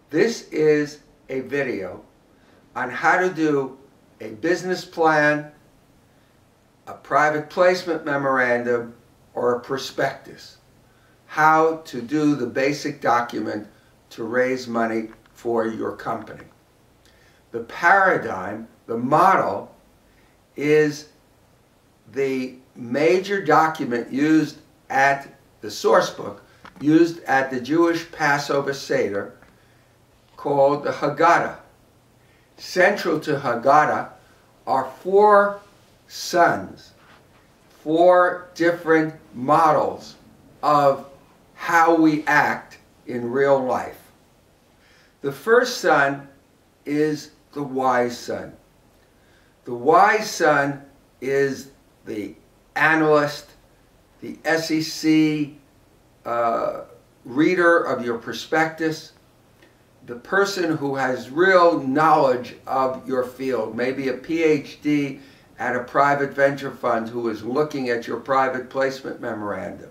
This is a video on how to do a business plan, a private placement memorandum, or a prospectus. How to do the basic document to raise money for your company. The paradigm, the model, is the major document used at the source book, used at the Jewish Passover Seder, called the Haggadah. Central to Haggadah are 4 sons, 4 different models of how we act in real life. The first son is the wise son. The wise son is the analyst, the SEC reader of your prospectus, the person who has real knowledge of your field, maybe a PhD at a private venture fund who is looking at your private placement memorandum.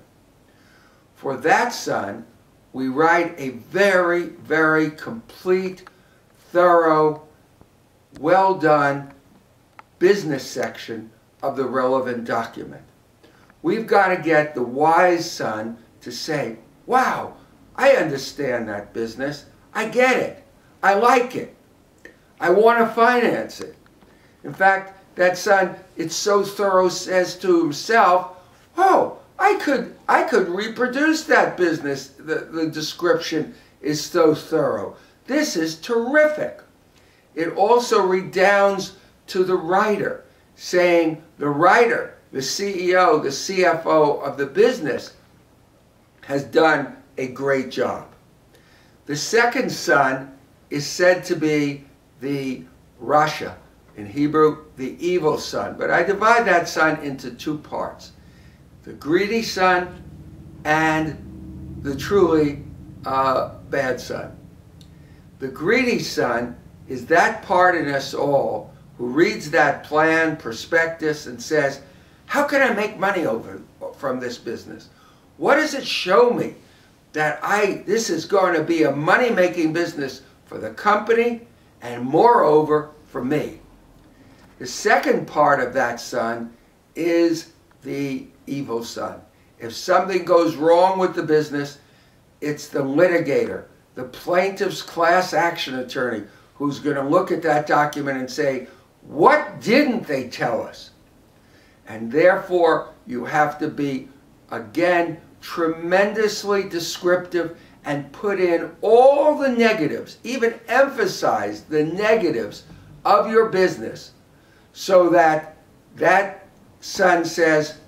For that son, we write a very, very complete, thorough, well done business section of the relevant document. We've got to get the wise son to say, wow, I understand that business. I get it. I like it. I want to finance it. In fact, that son, it's so thorough, says to himself, oh, I could reproduce that business. The description is so thorough. This is terrific. It also redounds to the writer, saying the writer, the CEO, the CFO of the business has done a great job. The second son is said to be the Rasha, in Hebrew, the evil son. But I divide that son into 2 parts. The greedy son and the truly bad son. The greedy son is that part in us all who reads that plan, prospectus, and says, how can I make money from this business? What does it show me that this is going to be a money-making business for the company and moreover for me? The second part of that son is the evil son. If something goes wrong with the business, it's the litigator, the plaintiff's class action attorney, who's going to look at that document and say, what didn't they tell us? And therefore, you have to be, again, tremendously descriptive and put in all the negatives, even emphasize the negatives of your business, so that that son says,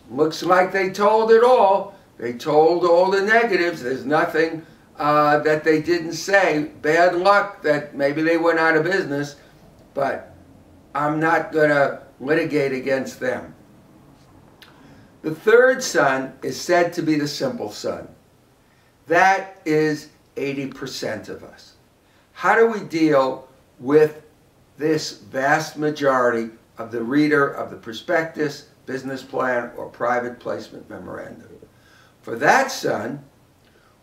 looks like they told it all. They told all the negatives. There's nothing that they didn't say. Bad luck that maybe they went out of business, but I'm not going to litigate against them. The third son is said to be the simple son. That is 80% of us. How do we deal with this vast majority of the reader of the prospectus, business plan, or private placement memorandum? For that son,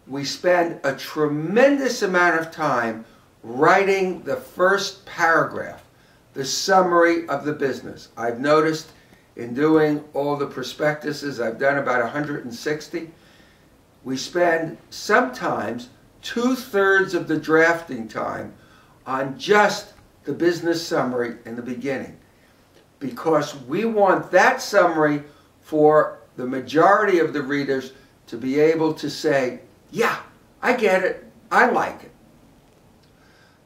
we spend a tremendous amount of time writing the first paragraph, the summary of the business. I've noticed in doing all the prospectuses, I've done about 160, we spend sometimes 2/3 of the drafting time on just the business summary in the beginning, because we want that summary for the majority of the readers to be able to say, yeah, I get it, I like it.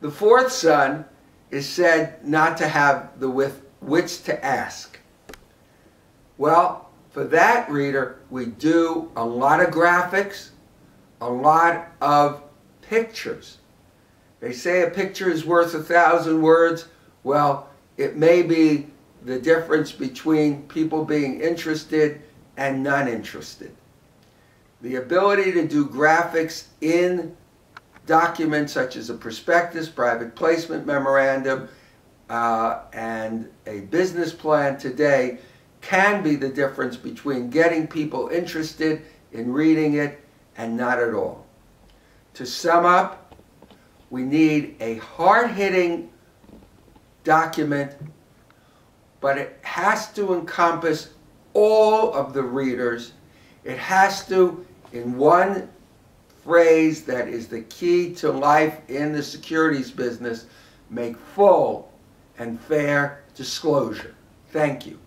The fourth son is said not to have the wits to ask. Well, for that reader, we do a lot of graphics, a lot of pictures. They say a picture is worth 1,000 words. Well, it may be the difference between people being interested and non-interested. The ability to do graphics in documents such as a prospectus, private placement memorandum, and a business plan today can be the difference between getting people interested in reading it and not at all. To sum up, We need a hard-hitting document, but it has to encompass all of the readers. It has to, in one phrase that is the key to life in the securities business, make full and fair disclosure. Thank you.